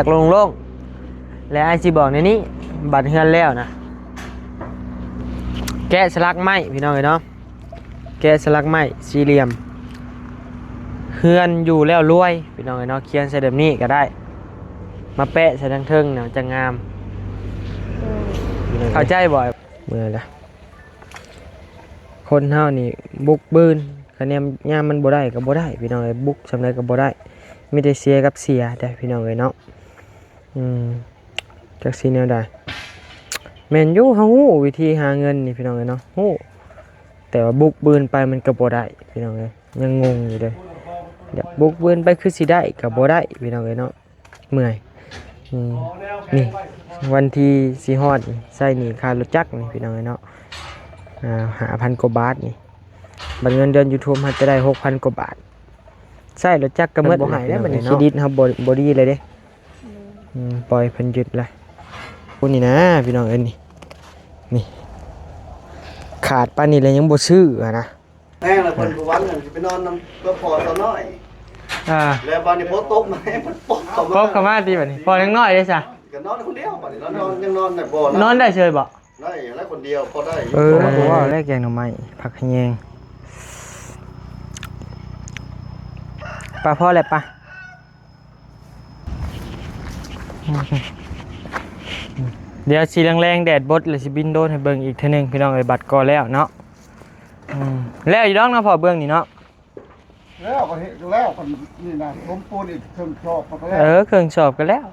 จากลงโลกและไอจีบอกในนี้บัตรเฮือนแล้วนะแกะสลักไม้พี่น้องเนาะแกะสลักไม้สี่เหลี่ยมเฮือนอยู่แล้วรวยพี่น้องเนาะเขียนใส่แบบนี้ก็ได้มาแปะใส่ทั้งเทิงเนี่ยจะงามเข้าใจบ่อยเมื่อละคนเฮานี่บุกบืนคะแนนยามมันบ่ได้ก็บ่ได้พี่น้องบุกสำเร็จก็บ่ได้มีแต่เสียกับเสียแต่พี่น้องเนาะจักสิแนวใดแม่นอยู่เฮาฮู้วิธีหาเงินนี่พี่น้องเนาะฮู้แต่ว่าบุกบืนไปมันก็บ่ได้พี่น้องยังงงอยู่เลยเดี๋ยวบุกบืนไปคือสิได้ก็บ่ได้พี่น้องเนาะเมื่อยนี่วันที่สิฮอดใส่หนี้ค่ารถจักรนี่พี่น้องเนาะ5,000 กว่าบาทนี่บัดเงินเดือน YouTube มันจะได้ 6,000 กว่าบาทใส่รถจักรก็หมดบ่หายแล้วบัดนี้เครดิตครับบ่ดีเลยเด้ปล่อยเพิ่นหยุดละพวกนี้นะพี่น้องนี่ขาดปานนี้แล้วยังบ่ซื้อนะแห้งแล้วเพิ่นก็วันนึงสิไปนอนนำก็พอตอนน้อยแล้วบัดนี้พอตกมาให้มันปอกเข้ามาดีบัดนี้พอยังน้อยเด้ซะก็นอนคนเดียวบัดนี้นอนยังนอนได้บ่นอนได้เฉยบ่ได้แล้วคนเดียวพอได้เพราะว่าแลกแกงหน่อไม้ผักขะแยงปลาพ่อแหละปะเดี๋ยวสีแรงๆแดดบดเลยสิบินโดนให้เบิ่งอีกเท่านึงพี่น้องบัตรก่อแล้วเนาะแล้วอยู่น้องนะพอเบิ่งนี่เนาะแล้วก็เฮ็ดแล้วคนนี่นะผมปูนอีกเครื่องชอบก็แล้วเครื่องสอบกันแล้ว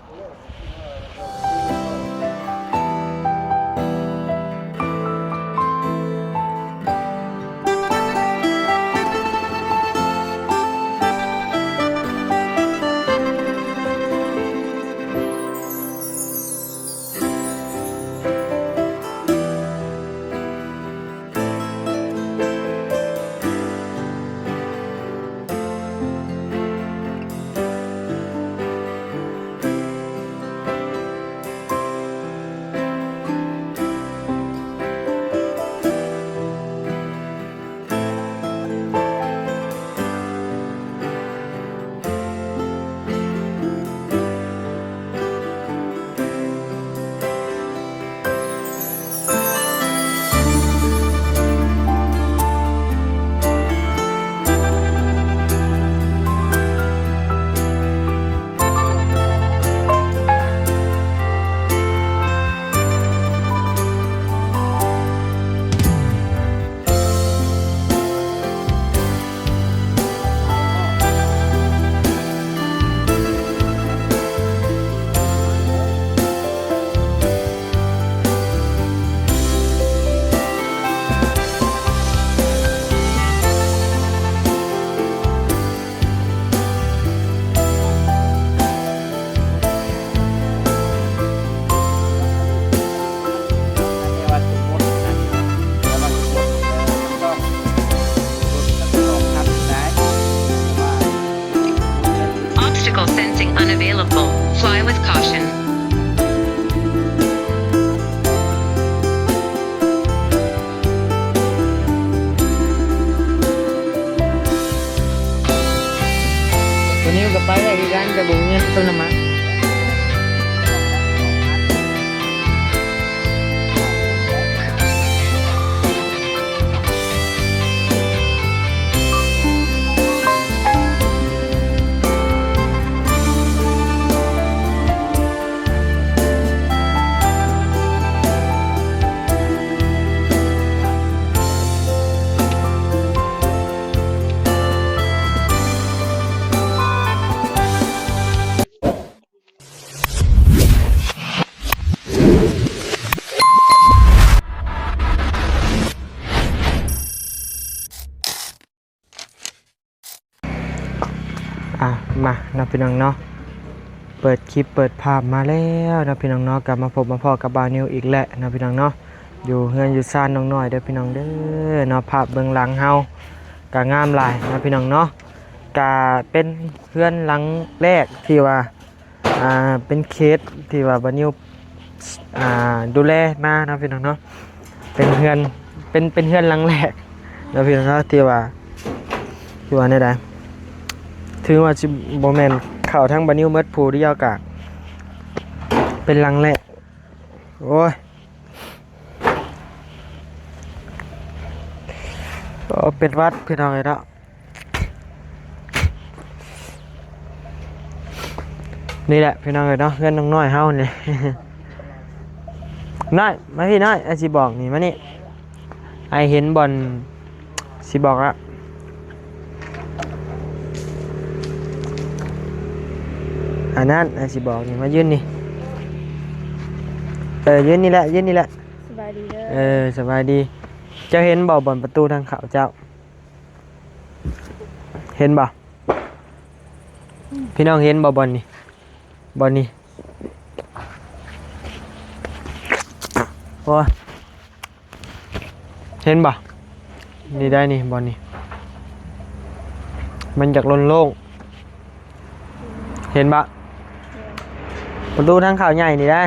Unavailable. Fly with caution. ตัวนี้ก็ไปได้อีกการแต่บุญเงินต้นน้ำมันมานะพี่น้องเนาะเปิดคลิปเปิดภาพมาแล้วนะพี่น้องเนาะกลับมาพบมาพ่อกับบาวนิวอีกแล้วนะพี่น้องเนาะอยู่เฮือนอยู่ซ่านน้องน้อยเด้อพี่น้องเด้อเนาะภาพเบื้องหลังเฮากะงามหลายนะพี่น้องเนาะกะเป็นเฮือนหลังแรกที่ว่าเป็นเคสที่ว่าบาวนิวดูแลมานะพี่น้องเนาะเป็นเฮือนเป็นเฮือนหลังแรกนะพี่น้องเนาะที่ว่าได้ถือว่าจิโมเมนต์ข่าวทั้งบานิวเมิดผู้เดียวกะ เป็นหลังแรกโอ้ยเป็นวัดพี่น้องเลยเนาะนี่แหละพี่น้องเลยเนาะเพื่อนน้องน้อยเฮาเนี่ย น้อยมาพี่น้อยไอสิบอกนี่มานี่ไอเห็นบอลสิบอกละอันนั้นไอสิบอกนี่มายืนนี่ยืนนี่แหละยืนนี่แหละสบายดีเด้อสบายดีเจ้าเห็นบ่บอลประตูทางเขาเจ้าเห็นบ่พี่น้องเห็นบ่บอลนี่บอลนี่โอ้เห็นบ่นี่ได้นี่บอลนี่มันจากโล่งเห็นบ่ประตูทางเขาใหญ่นี่ได้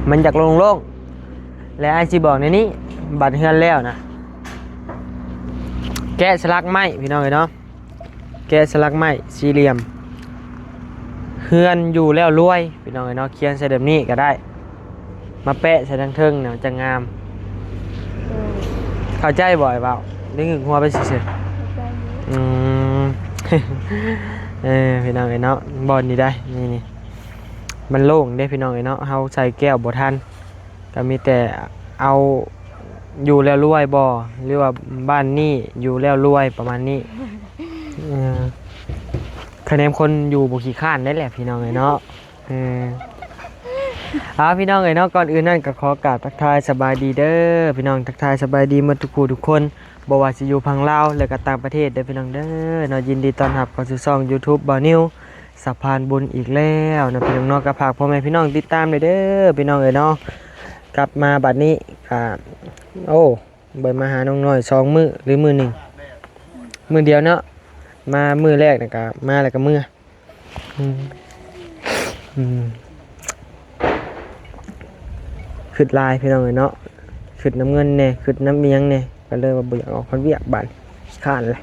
มันจากโล่งและไอซีบอกในนี้บัตรเฮือนแล้วนะแกะสลักไม้พี่น้องเนาะแกะสลักไม้สี่เหลี่ยมเฮือนอยู่แล้วรวยพี่น้องเนาะเขียนใส่แบบนี้ก็ได้มาแปะใส่ทางเทิงเนี่ยจะงามเข้าใจบ่อยเปล่าได้หึงหัวไปเฉยๆพี่น้องเนาะบอลนี่ได้นี่มันโล่งได้พี่น้องเนาะเฮาใส่แก้วบ่ทันก็มีแต่เอาอยู่แล้วรวยบ่หรือว่าบ้านนี่อยู่แล้วรวยประมาณนี้คะแนนคนอยู่บ่ขี้ข้านได้แหละพี่น้องเนาะพี่น้องเนาะก่อนอื่นนั่นก็ขอกราบทักทายสบายดีเด้อพี่น้องทักทายสบายดีหมดทุกคนบ่ว่าสิอยู่พังลาวหรือก็ต่างประเทศเด้อพี่น้องเด้อเนาะยินดีต้อนรับเข้าสู่ช่อง YouTube บ่าวนิวสะพานบุญอีกแล้วนะพี่น้องเนาะก็ฝากพ่อแม่พี่น้องติดตามเลยเด้อพี่น้องเนาะกลับมาบัดนี้โอ้เบิ่งมาหาน้องน้อย2มื้อหรือมื้อ1มื้อเดียวเนาะมามื้อแรกน่ะก็มาแล้วก็มื้อขึ้นลายพี่น้องเนาะขึ้นน้ำเงินแน่ขึ้นน้ำเมียงแน่ก็เลยว่าบ่อยากออกคนเวียกบัดข้านเลย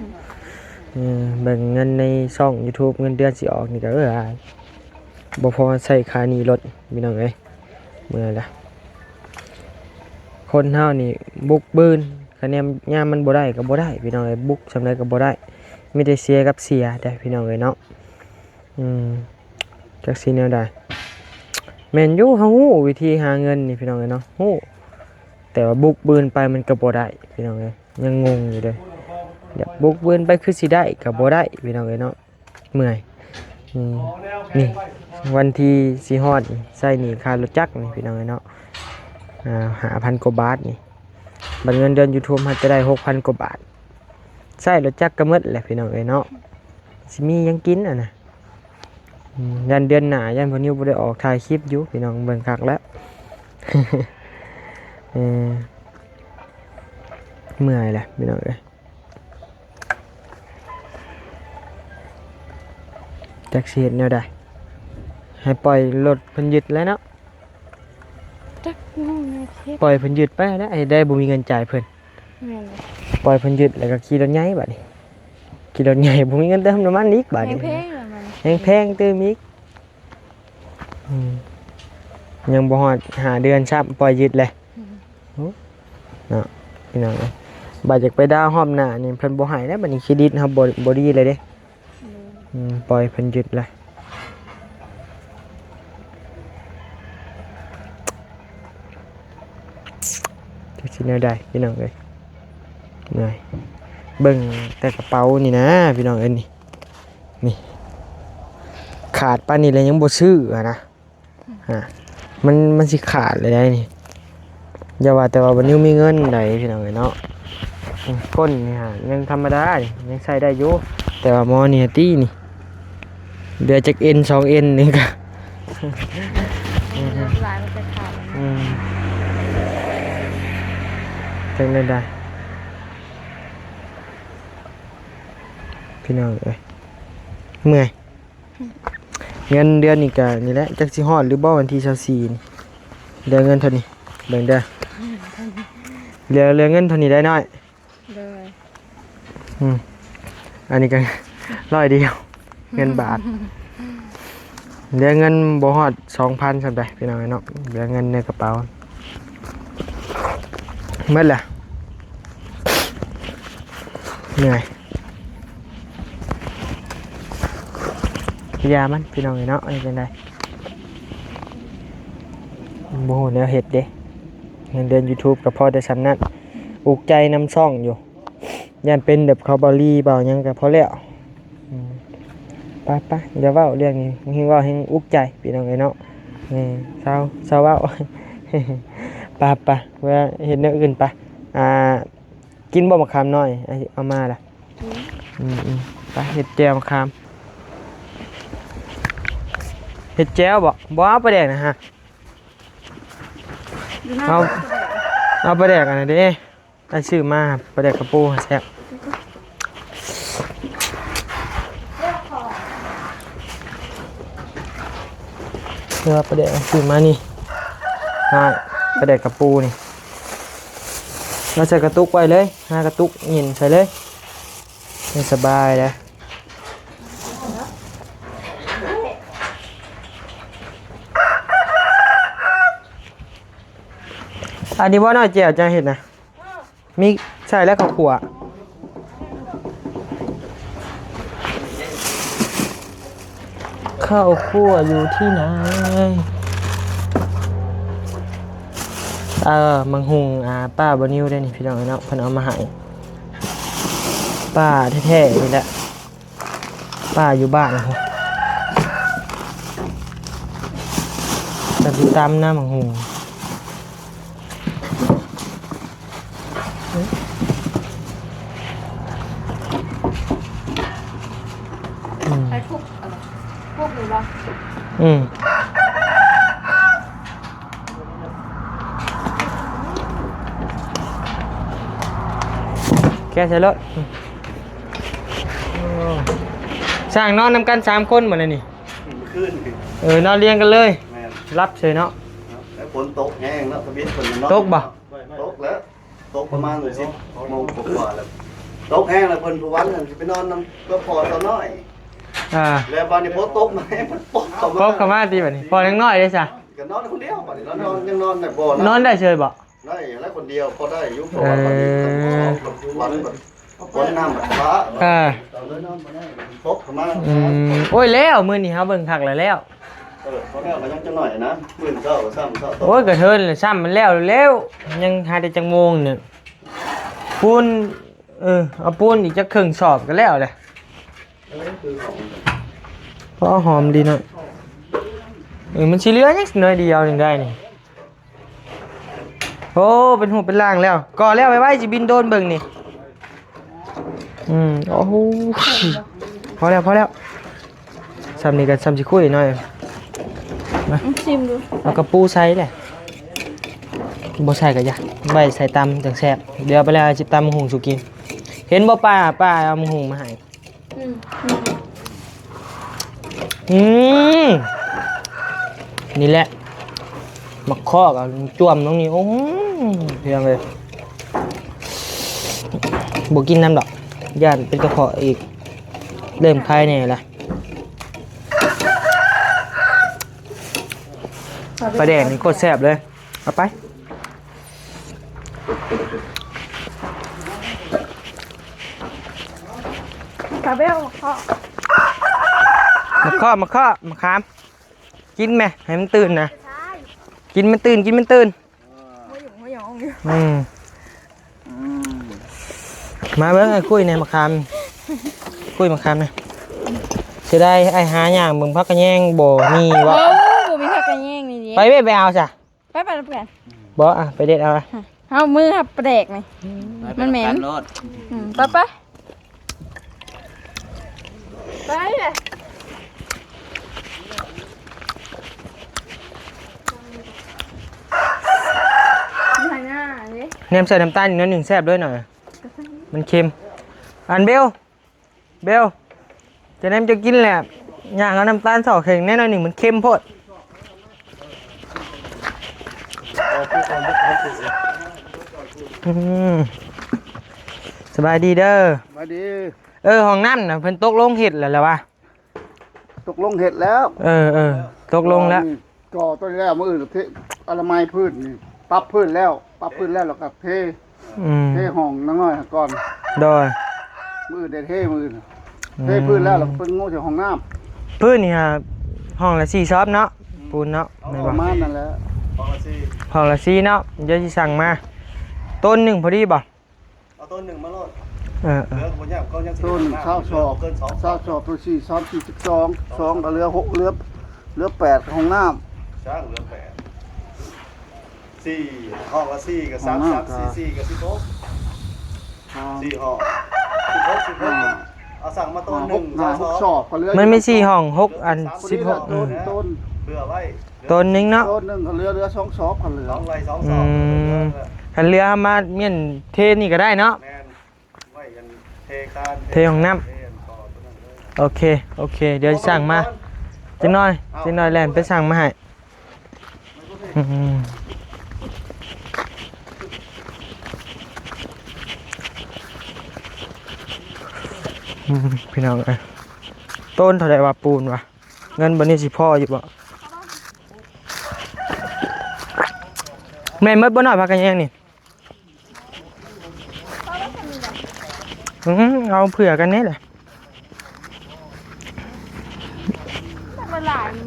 แบ่งเงินในช่อง YouTube เงินเดือนสิออกนี่ก็บ่พอใช้ค่าหนี้รถพี่น้องเอ้ยเมื่อล่ะคนเฮานี่บุกบืนคะแนนยามมันบ่ได้ก็บ่ได้พี่น้องเอ้ยบุกซำใดก็บ่ได้มีแต่เสียกับเสียได้พี่น้องเอ้ยเนาะจักสิแนวใดแม่นอยู่เฮาฮู้วิธีหาเงินนี่พี่น้องเอ้ยเนาะฮู้แต่ว่าบุกบืนไปมันก็บ่ได้พี่น้องเอ้ยยังงงอยู่เด้เดี๋ยวบุกบืนไปคือสิได้ก็บ่ได้พี่น้องเอ้ยเนาะเมื่อยนี่วันที่สิฮอดใช้หนี้ค่ารถจักรนี่พี่น้องเอ้ยเนาะ5,000 กว่าบาทนี่บัตรเงินเดือน YouTube มันจะได้ 6,000 กว่าบาทใช้รถจักรก็หมดแหละพี่น้องเอ้ยเนาะสิมียังกินนะยันเดือนหน้ายันพอนิวบ่ได้ออกถ่ายคลิปอยู่พี่น้องเบิ่งคักแล้ว เมื่อยแหละพี่น้องเอ้ยจักสิเฮ็ดแนวใดให้ปล่อยรถเพิ่นยึดแล้วเนาะจักน้องนะเฮ็ดปล่อยเพิ่นยึดไปแล้วให้ได้บ่มีเงินจ่ายเพิ่นแม่นเลยปล่อยเพิ่นยึดแล้วก็ขี่รถใหญ่บัดนี้ขี่รถใหญ่บ่มีเงินเติมน้ำมันอีกบัดนี้แพงๆมันแพงเติมอีกยังบ่ฮอด5 เดือนซับปล่อยยึดเลยเนาะพี่น้องเอ้ยบัดอยากไปดาวรอบหน้านี่เพิ่นบ่ให้แล้วบัดนี้เครดิตเฮาบ่ดีเลยเด้ปล่อยเพิ่นยึดเลยจักสิแนวใดพี่น้องเอ้ยเหนื่อยเบิ่งแต่กระเป๋านี่นะพี่น้องเอ้ยนี่ขาดปานนี้แล้วยังบ่ซื้อนะมันสิขาดเลยได้นี่อย่าว่าแต่ว่าวันนี้มีเงินได้พี่น้องเอ้ยเนาะก้นนี่ฮะยังธรรมดายังใช้ได้อยู่แต่ว่ามอนี่ตี้นี่เดือจาก N 2 N นี่ก็ลายมันจะขาดจังได้พี่น้องเอ้ยเมื่อยเงินเดือนนี่ก็นี่แหละจักสิฮอดหรือบ่วันที่24นี่เดือนเงินเท่านี้เบิ่งเด้อเหลือเงินเท่านี้ได้น้อยเลยอันนี้ก็100 เดียวเงินบาท เหลือเงินบ่ฮอด 2,000 ซั่นไปพี่น้องเนาะเหลือเงินในกระเป๋าหมดแล้วเหนื่อยยามันพี่น้องเนาะอันนี้เป็นไดบ่ฮู้แล้วเฮ็ดเด้เงินเดือน YouTube ก็พอได้สำนั้นอุกใจนำช่องอยู่ย่านเป็นแบบเขาเบาลี่เบาหยังก็พอแล้วไปอย่าเว้าเรื่องนี้เฮงเว้าเฮงอุกใจพี่น้องเนาะเศร้าเว้า ไปว่าเฮ็ดแนวอื่นไปกินบ่มะขามน้อยเอามาล่ะไปเฮ็ดแจ่วมะขามเฮ็ดแจ่วบ่เอาปลาแดกนะฮะเอาปลาแดกอันนั้นเด้ได้ชื่อมาปลาแดกกระปูแซ่บเนื้อปลาแดกชื่อมานี่ปลาแดกกระปูนี่เราใส่กระตุกไว้เลยกระตุกหยินใส่เลยไม่สบายเลยอันนี้ว่าน้อยเจียวจะเห็นนะมีใส่แล้วข้าวขั่วข้าวคั่วอยู่ที่ไหนมังหุงป้าบนิวได้นี่พี่น้องเนาะเพิ่นเอามาให้ป้าแท้ๆนี่แหละป้าอยู่บ้านครับแต่ติดตามหน้ามังหุงใช้พวกหรือเปล่าแกใส่รถสร้างนอนนำกัน3 คนหมดเลยนี่ขึ้นนอนเรียงกันเลยรับเฉยเนาะฝนตกแห้งแล้วทะเบียนฝนต ตกบ่ตกแล้วตกประมาณ10 โมงกว่าแล้วตกแห้งแล้วเพิ่นผู้วันนั่นสิไปนอนนำก็พอตอนน้อยแล้วบัดนี้ฝนตกมาให้มันปกเข้ามาดีบัดนี้พอยังน้อยได้จ้ะก็นอนคนเดียวบัดนี้นอนยังนอนได้บ่นอนได้เฉยบ่ได้แล้วคนเดียวพอได้อยู่เพราะว่าตอนนี้วันแบบฝนน้ำแบบฟ้าเลยนอนบ่ได้ตกเข้ามาโอ้ยแล้วมื้อนี้เฮาเบิ่งคักแล้วพอแล้วก็ยังจะหน่อยนะมื้อเช้าซ้ำโอ้ยกระเทินเลยซ้ำมันแล้วยังหาได้จังโมงนึงปูนเอาปูนอีกจักครึ่งสอบก็แล้วแหละเพราะหอมดีหน่อยมันสิเหลือจักหน่อยเดียวนึงได้นี่โอ้เป็นหูเป็นล่างแล้วก่อแล้วไว้สิบินโดนเบิ่งนี่โอ้โหพอแล้วซ้ำนี่กันซ้ำสิคุยหน่อยมาชิมดูเอากระปูใส่แหละบ่ใส่ก็ยากใบใส่ตำจังแซ่บเดี๋ยวไปแล้วจิตำหุงสุกินเห็นบ่ป้าเอาหุงมาให้นี่แหละมักคอกเอาจ้วมน้องนี่โอ้เพียงเลยบ่กินน้ำดอกย่านเป็นกระเพาะอีกเริ่มคลายแน่ละปลาแดงนี่โคตรแซ่บเลยเอาไปคาเบลมาขามกินไหมให้มันตื่นนะกินมันตื่นมาเบิ้งไอ้กุ้ยเนี่ยมาขามกุ้ยมาขามเนี่ยจะได้ไอ้หาอย่างมึงพักกระแยงบ่มีวะบ่มีพักกระแยงนี่ดิไปเอาจ้ะไปบ่ไปเด็ดเอาเอามือครับแปลกนี่มันเหม็นไปเลยเนมใส่น้ำตาลอีกนิดหนึ่งแซ่บด้วยหน่อยมันเค็มอันเบลจะเนมจะกินแหละอย่างเอาน้ำตาลสอเข่งแน่นอนหนึ่งมันเค็มโพดสบายดีเด้อสบายดีห้องน้ำน่ะเพิ่นตกลงเห็ดแล้ววะ ตกลงเห็ดแล้ว ตกลงแล้ว ก่อต้นแล้วมื้ออื่นเทอละไมพืชนี่ปรับพื้นแล้วแล้วก็เทห้องน้อยก่อน โดย มื้อได้เทมื้อเทพื้นแล้วเพิ่นงูจากห้องน้ำ พื้นนี่ฮะห้องละ4ซอบเนาะปูนเนาะแม่น ป บ่ ระมาณนั้นแหละ ห้องละ4เนาะเดี๋ยวสิสั่งมาต้นหนึงพอดีบ่ เอาต้นหนึ่งมาโลด เออ เหลือบ่ยากก็ยังสิต้นข้าวชอบเกิน2ข้าวชอบตัว4ซ้อน42 2ก็เหลือ6เหลือ8ห้องน้ำช่างเหลือ8 4ห้องละ4กับ3 3 4 4กับ16 4ห้อง16เอาสั่งมาต้นหนึ่ง6ชอบก็เหลือ มันมี4ห้อง6อัน16 ต้นเผื่อไว้ ต้นหนึงเนาะ ต้นหนึงก็เหลือ2ชอบก็เหลือ2ไว้2ชอบ คันเรือมาเมียนเทนี่ก็ได้เนาะ แม่นไว้กันเทคาน เทห้องน้ำโอเคเดี๋ยวสั่งมาจังน้อยแล่นไปสั่งมาให้พี่น้องต้นเท่าไหร่ว่าปูนวะเงินบันนี้สิพ่ออยู่บ่แม่นมดบ่น้อยพักกันยังนี่เอาเผื่อกันนี่แหละ มันหลายนี่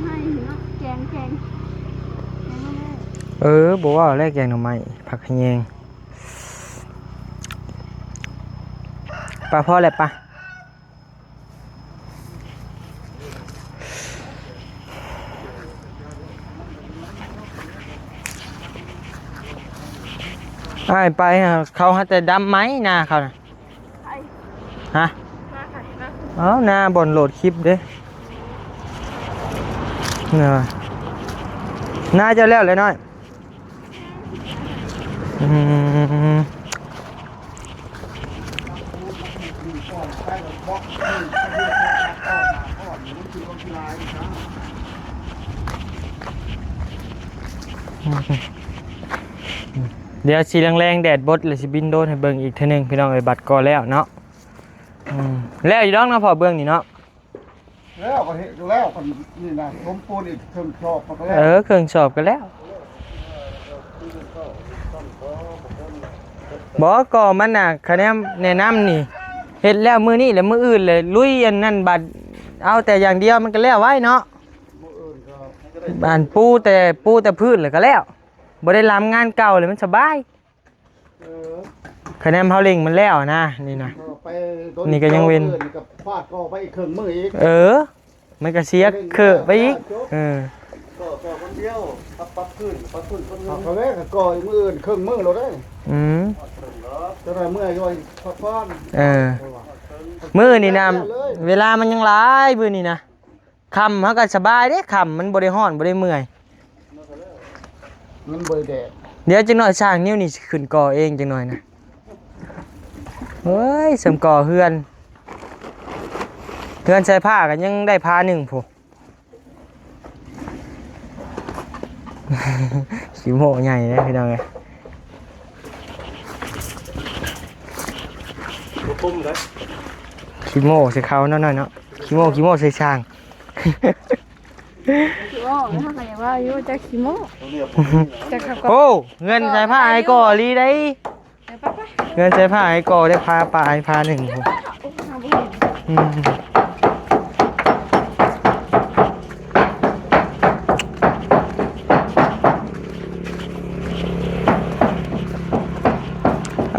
ให้เนาะแกงบอกว่าแรกแกงหน่อไม้ผักขะแยงปลาพ่อแหละปะไปเขาหาแต่ดำไหมนาเขาน่ะฮะนาบ่อนโหลดคลิปเด้น่าจะแล้วเลยน้อยเดี๋ยวสีแรงๆแดดบดเลยสิบินโดนให้เบิ่งอีกเท่านึงพี่น้องเอ้ยบัตรก่อแล้วเนาะแล้วอยู่ดอกเนาะพอเบิ่งนี่เนาะแล้วก็เฮ็ดแล้วคนนี่นะล้มปูนอีกเครื่องชอบก็แล้ว เครื่องสอบกันแล้วบอกก่อมันน่ะคะแนนแนะนำนี่เฮ็ดแล้วมื้อนี้แล้วมื้ออื่นเลยลุยอันนั้นบัดเอาแต่อย่างเดียวมันก็แล้วไว้เนาะบ้านปูแต่พื้นเลยก็แล้วบ่ได้ล้ำงานเก่าเลยมันสบายคะแนนเฮาเล็งมันแล้วนะนี่นะนี่ก็ยังเว้นกับฟาดก็ไปอีกเครื่องมืออีกมันก็เสียไปอีกก็คนเดียวปั๊บขึ้นคนนึงเขาแรกก็ก่อยมืออื่นเครื่องมือเราได้จะได้เมื่อยย่อยฟ้อนมือนี่นะเวลามันยังหลายมื้อนี่นะค่ำเฮาก็สบายเด้ค่ำมันบ่ได้ร้อนบ่ได้เมื่อยมันบ่ได้แดดเดี๋ยวจังหน่อยสร้างนิ้วนี่สิขึ้นก่อเองจังหน่อยนะเฮ้ยสำก่อเฮือนใส่ผ้ากันยังได้ผ้าหนึ่งผู้ ขี้โม่ใหญ่เลยพี่น้องเลยขี้โม่ใส่เขาน้อยๆเนาะขี้โม่ใส่ช่างขี้โม่ถ้าใครว่าอยู่จะขี้โม่จะขับโอ้เงินใส่ผ้าไอ้ก่อรีได้เงินใส่ผ้าไอ้ก่อได้ผ้าปลาไอ้ผ้าหนึ่ง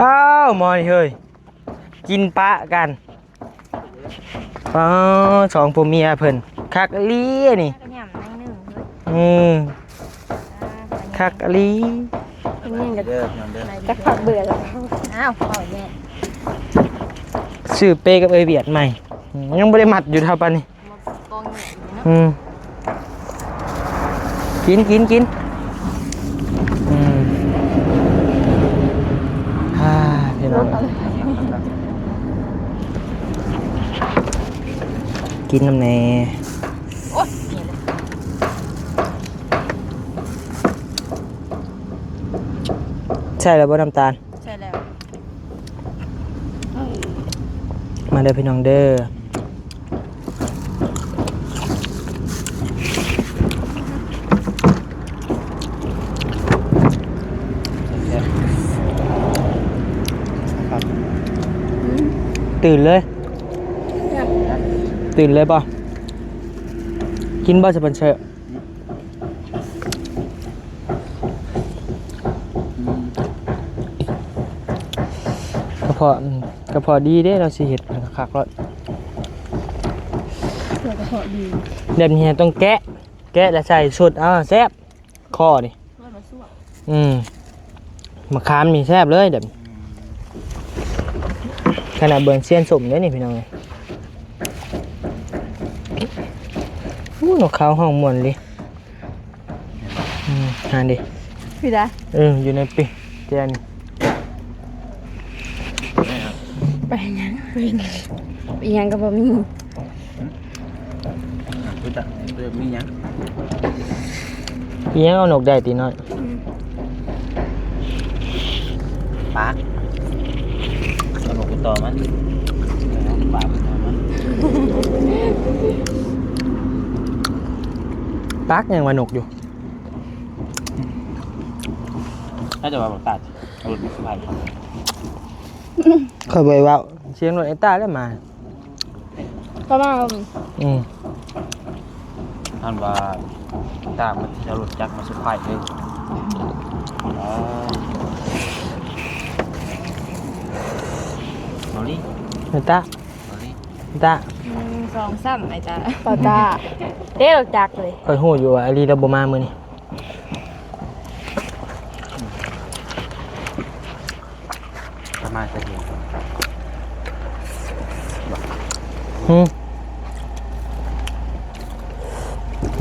อ้าวมอนี่เฮ้ยกินปะกันสองผัวเมียเพิ่นคักลีนี่คักลีจะขับเบื่อแล้วอ้าวปล่อยแม่ชื่อเป้กับเอเวียดใหม่ยังไม่ได้มัดอยู่เท่าปานนี่กินพี่น้องกินน้ำแน่ ใช่แล้วบ่น้ำตาล ใช่แล้ว มาเด้อพี่น้องเด้อตื่นเลย ตื่นเลยป่ะกินบ่สปอนเซอร์กระเพาะดีเด้เราสิเห็ดคักๆแล้ว เกระเพาะดี เดี๋ยวนี้ต้องแกะแล้วใส่สดแซ่บคอนี่มะขามนี่แซ่บเลยเดี๋ยวขนาดเบิ่งเสี้ยนสมเนี่ยนี่พี่น้องเลยนกเขาห้องม่วนเลยหาดิ พี่ดา อยู่ในปีเจน ไปยังไปยังก็บ่มี รู้จักมีหยัง อีหยังเอานกได้ตีน้อย ปากสนุกต่อมันปากมัน ปักยังว่านกอยู่ ถ้าจะว่าบอกตัดเอาหลุดไม่สบาย เคยไปว่าเสียงรถไอ้ตาได้มา ก็มาบ่มี ท่านว่าตามันจะหลุดจักมาสุดท้ายเลยโนลี่ ไอ้ตา โนลี่ ไอ้ตา 1 2 3ไอ้จ้าปาตาเด้ออกจักเลย เคยหูอยู่ว่าอาลีเราบ่มามื้อนี้ ประมาณจะเห็น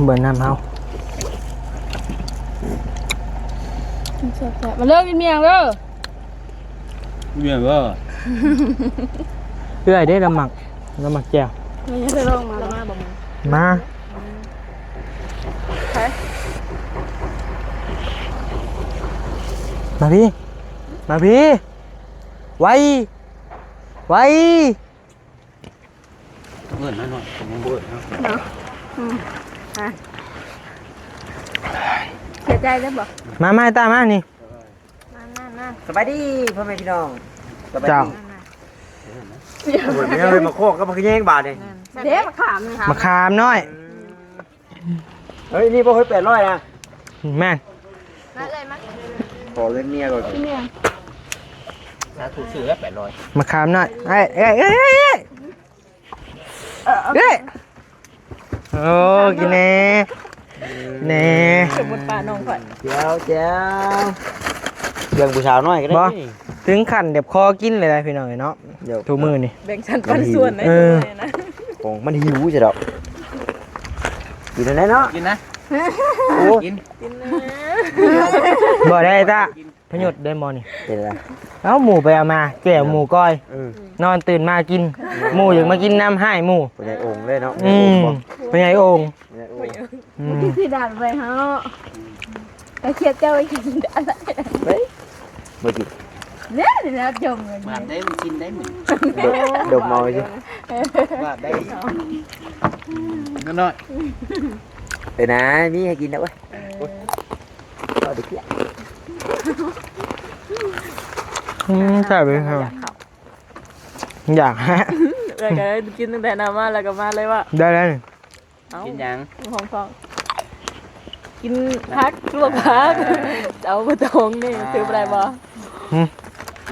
เบิ่นน้ำเฮา มาเลิกกินเมียงเด้อ เมียว่า เอื้อยได้ละหมักแจ่ว มันยังจะลงมาแล้วมาบ่มา มาพี่ไว เงินน้อยๆผมยังเบื่อนะ เนาะเสียใจได้บ่ มาไอ้ตามานี่ มา สบายดีพ่อแม่พี่น้องสบาย เจ้า ดีหมดไม่เอาเลยมาโคกก็มาแย่งบาทเลย เด็กมาขามนี่ มะขามน้อย เฮ้ยนี่พวกเฮ้ย800นะ แม่น มาเลยมา ขอเงินเมียก่อน เมียง ถ้าถูกซื้อแล้ว800 มะขามน้อยเอ้ยโอ้กินแน่ สมมุติปลาน้องข่อย เจ้าเรื่องผู้สาวน้อยก็ได้ บ่ถึงขั้นเดี๋ยวคอกินเลยนะพี่น้องเนาะ เดี๋ยว ทุกมือนี่ แบ่งชั้นปันส่วนได้นะ ของมันหิวจะดอกกินอะไรเนาะ กินนะ โอ้ กิน บ่ได้ตาพยศได้มอนี่ เป็นอะไร เอาหมูไปเอามาแก้วหมูก้อย นอนตื่นมากิน หมูอยากมากินน้ำให้หมู เป็นไงองค์เลยเนาะ เป็นไงโอ่ง ที่สิดาไปเฮาก็เคียดเจ้าไว้กินอะไร เมื่อกี้ เนี่ยนะจมเลย มาได้มันกินได้หมด ดมเมาใช่ ว่าได้เงินน้อย เดี๋ยวนะมีให้กินนะเว้ยเอาดิเกี้ย ใช่ไหมครับอยากฮะ แล้วก็กินตั้งแต่น้ำมาแล้วก็มาเลยว่า ได้แล้ว กินยัง ของกินพักลวกพักเอาไปตรงนี่ซื้ออะไรบ่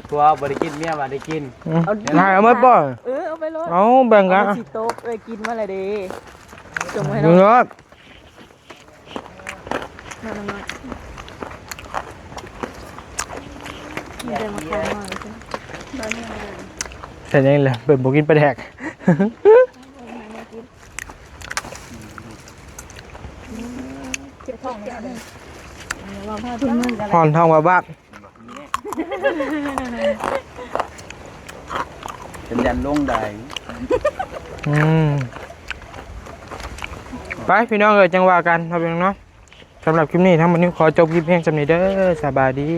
ตัวบริกินเมียมาได้กิน ถ่ายเอามาป่ะ เอาไปรถ เอาแบ่งกัน สิโต๊ะกินมาเลยดีจงไว้ ดู เนาะ รถ มาเดี๋ยวมาขายหน่อย เสร็จยังเลยเปิดบุกินไปแดก เจ็บท้องเนี่ย หอนทองว่าบ้า เป็นยันลงได้ ไปพี่น้องจังหวะกันครับพี่น้องเนาะสำหรับคลิปนี้ทั้งหมดนี้ขอจบคลิปเพียงสำนี้เด้อสบายดี